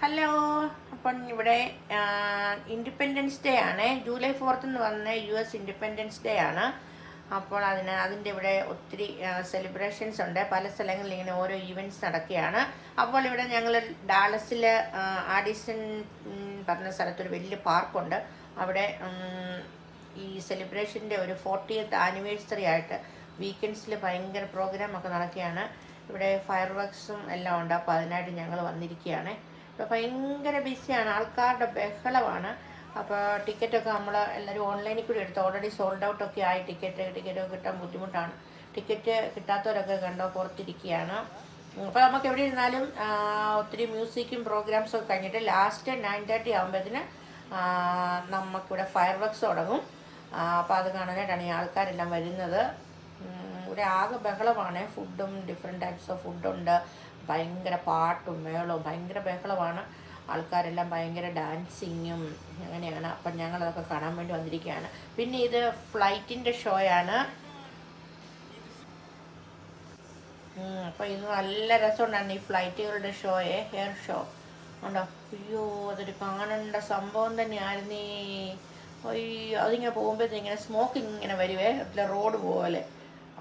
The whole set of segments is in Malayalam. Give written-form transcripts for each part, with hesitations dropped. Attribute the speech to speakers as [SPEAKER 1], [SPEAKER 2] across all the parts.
[SPEAKER 1] ഹലോ. അപ്പം ഇവിടെ ഇൻഡിപെൻഡൻസ് ഡേ ആണ്. ജൂലൈ 4 എന്ന് പറഞ്ഞ US ഇൻഡിപെൻഡൻസ് ഡേ ആണ്. അപ്പോൾ അതിൻ്റെ ഇവിടെ ഒത്തിരി സെലിബ്രേഷൻസ് ഉണ്ട്. പല സ്ഥലങ്ങളിൽ ഇങ്ങനെ ഓരോ ഈവൻറ്റ്സ് നടക്കുകയാണ്. അപ്പോൾ ഇവിടെ ഞങ്ങൾ ഡാലസിൽ ആഡിസൺ പറഞ്ഞ സ്ഥലത്തൊരു വലിയ പാർക്കുണ്ട്. അവിടെ ഈ സെലിബ്രേഷൻ്റെ ഒരു 40th ആനിവേഴ്സറി ആയിട്ട് വീക്കെൻഡ്സിൽ ഭയങ്കര പ്രോഗ്രാമൊക്കെ നടക്കുകയാണ്. ഇവിടെ ഫയർ വർക്ക്സും എല്ലാം ഉണ്ട്. അപ്പോൾ അതിനായിട്ട് ഞങ്ങൾ വന്നിരിക്കുകയാണ്. ഇപ്പോൾ ഭയങ്കര ബിസിയാണ്, ആൾക്കാരുടെ ബഹളമാണ്. അപ്പോൾ ടിക്കറ്റൊക്കെ നമ്മൾ എല്ലാവരും ഓൺലൈനിൽ കൂടി എടുത്തു. ഓൾറെഡി സോൾഡ് ഔട്ടൊക്കെ ആയി. ടിക്കറ്റൊക്കെ കിട്ടാൻ ബുദ്ധിമുട്ടാണ്. ടിക്കറ്റ് കിട്ടാത്തവരൊക്കെ കണ്ടോ പുറത്തിരിക്കുകയാണ്. അപ്പോൾ നമുക്ക് എവിടെ ഇരുന്നാലും ഒത്തിരി മ്യൂസിക്കും പ്രോഗ്രാംസൊക്കെ കഴിഞ്ഞിട്ട് ലാസ്റ്റ് 9:30 ആകുമ്പോഴത്തേന് നമുക്കിവിടെ ഫയർ വർക്ക്സ് തുടങ്ങും. അപ്പോൾ അത് കാണാനായിട്ടാണ് ഈ ആൾക്കാരെല്ലാം വരുന്നത്. ഇവിടെ ആകെ ബഹളമാണ്. ഫുഡും ഡിഫറെൻറ്റ് ടൈപ്സ് ഓഫ് ഫുഡുണ്ട്. ഭയങ്കര പാട്ടും മേളവും ഭയങ്കര ബഹളമാണ്. ആൾക്കാരെല്ലാം ഭയങ്കര ഡാൻസിങ്ങും അങ്ങനെയാണ്. അപ്പം ഞങ്ങളതൊക്കെ കാണാൻ വേണ്ടി വന്നിരിക്കുകയാണ്. പിന്നെ ഇത് ഫ്ലൈറ്റിൻ്റെ ഷോയാണ്. അപ്പോൾ ഇത് നല്ല രസമുണ്ടായിരുന്നു ഈ ഫ്ലൈറ്റുകളുടെ ഷോയെ. എയർ ഷോ ഉണ്ടോ? അയ്യോ, അതൊരു കാണേണ്ട സംഭവം തന്നെയായിരുന്നേ. അയ്യോ, അതിങ്ങനെ പോകുമ്പോഴത്തേക്കിങ്ങനെ സ്മോക്ക് ഇങ്ങനെ വരുവേ, അതിലെ റോഡ് പോലെ.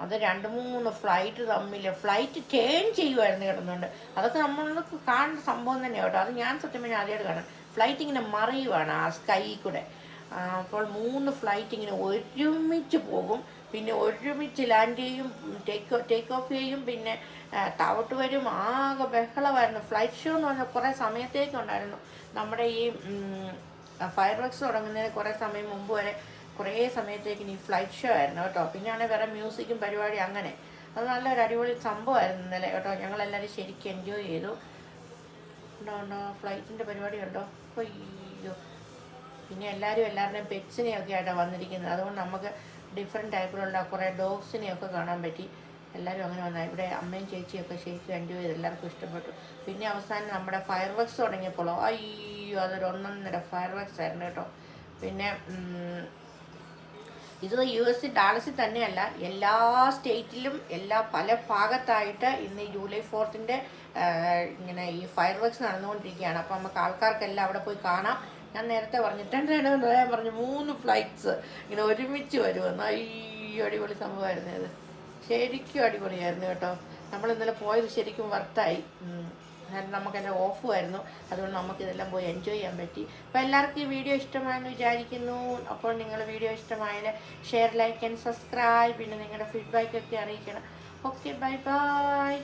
[SPEAKER 1] അത് 2-3 ഫ്ലൈറ്റ് തമ്മിൽ ഫ്ലൈറ്റ് ടേൺ ചെയ്യുമായിരുന്നു കിടന്നുകൊണ്ട്. അതൊക്കെ നമ്മൾക്ക് കാണുന്ന സംഭവം തന്നെയാണ് കേട്ടോ. അത് ഞാൻ സത്യം പറഞ്ഞാൽ ആദ്യമായിട്ട് കാണാം. ഫ്ലൈറ്റ് ഇങ്ങനെ മറിയുവാണ് ആ സ്കൈ കൂടെ. അപ്പോൾ 3 ഫ്ലൈറ്റ് ഇങ്ങനെ ഒരുമിച്ച് പോകും. പിന്നെ ഒരുമിച്ച് ലാൻഡ് ചെയ്യും, ടേക്ക് ഓഫ് ചെയ്യും, പിന്നെ താവോട്ട് വരും. ആകെ ബഹളമായിരുന്നു. ഫ്ലൈറ്റ് ഷോ എന്ന് പറഞ്ഞാൽ കുറേ സമയത്തേക്കുണ്ടായിരുന്നു. നമ്മുടെ ഈ ഫയർ വർക്ക്സ് തുടങ്ങുന്നതിന് കുറേ സമയം മുമ്പ് വരെ കുറേ സമയത്തേക്ക് ഈ ഫ്ലൈറ്റ് ഷോ ആയിരുന്നു കേട്ടോ. പിന്നെയാണെങ്കിൽ വേറെ മ്യൂസിക്കും പരിപാടി അങ്ങനെ. അത് നല്ലൊരു അടിപൊളി സംഭവമായിരുന്നു ഇന്നലെ കേട്ടോ. ഞങ്ങളെല്ലാവരും ശരിക്കും എൻജോയ് ചെയ്തു. ഉണ്ടോ ഫ്ലൈറ്റിൻ്റെ പരിപാടി ഉണ്ടോ? അയ്യോ, പിന്നെ എല്ലാവരുടെയും പെറ്റ്സിനെയൊക്കെ ആയിട്ടാണ് വന്നിരിക്കുന്നത്. അതുകൊണ്ട് നമുക്ക് ഡിഫറെൻറ്റ് ടൈപ്പിലുള്ള കുറേ ഡോഗ്സിനെയൊക്കെ കാണാൻ പറ്റി. എല്ലാവരും അങ്ങനെ വന്നാൽ ഇവിടെ അമ്മയും ചേച്ചിയൊക്കെ ശരിക്കും എൻജോയ് ചെയ്ത് എല്ലാവർക്കും ഇഷ്ടപ്പെട്ടു. പിന്നെ അവസാനം നമ്മുടെ ഫയർ വർക്ക്സ് തുടങ്ങിയപ്പോഴോ അയ്യോ, അതൊരു 1.5 ഫയർ വർക്ക്സ് ആയിരുന്നു കേട്ടോ. പിന്നെ ഇത് US ഡാലസിൽ തന്നെയല്ല, എല്ലാ സ്റ്റേറ്റിലും പല ഭാഗത്തായിട്ട് ഇന്ന് ജൂലൈ 4th ഇങ്ങനെ ഈ ഫയർ വർക്ക്സ് നടന്നുകൊണ്ടിരിക്കുകയാണ്. അപ്പോൾ നമുക്ക് ആൾക്കാർക്കെല്ലാം അവിടെ പോയി കാണാം. ഞാൻ നേരത്തെ പറഞ്ഞിട്ടുണ്ടായിരുന്നു, ഞാൻ പറഞ്ഞു 3 ഫ്ലൈറ്റ്സ് ഇങ്ങനെ ഒരുമിച്ച് വരുമെന്ന്. അയ്യോ, അടിപൊളി സംഭവമായിരുന്നു ഇത്. ശരിക്കും അടിപൊളിയായിരുന്നു കേട്ടോ. നമ്മൾ ഇന്നലെ പോയത് ശരിക്കും വർത്തായി. നമുക്കെല്ലാം ഓഫുമായിരുന്നു. അതുകൊണ്ട് നമുക്കിതെല്ലാം പോയി എൻജോയ് ചെയ്യാൻ പറ്റി. അപ്പോൾ എല്ലാവർക്കും ഈ വീഡിയോ ഇഷ്ടമായെന്ന് വിചാരിക്കുന്നു. അപ്പോൾ നിങ്ങൾ വീഡിയോ ഇഷ്ടമായാൽ ഷെയർ, ലൈക്ക് ആൻഡ് സബ്സ്ക്രൈബ്. പിന്നെ നിങ്ങളുടെ ഫീഡ്ബാക്കൊക്കെ അറിയിക്കണം. Okay, bye bye.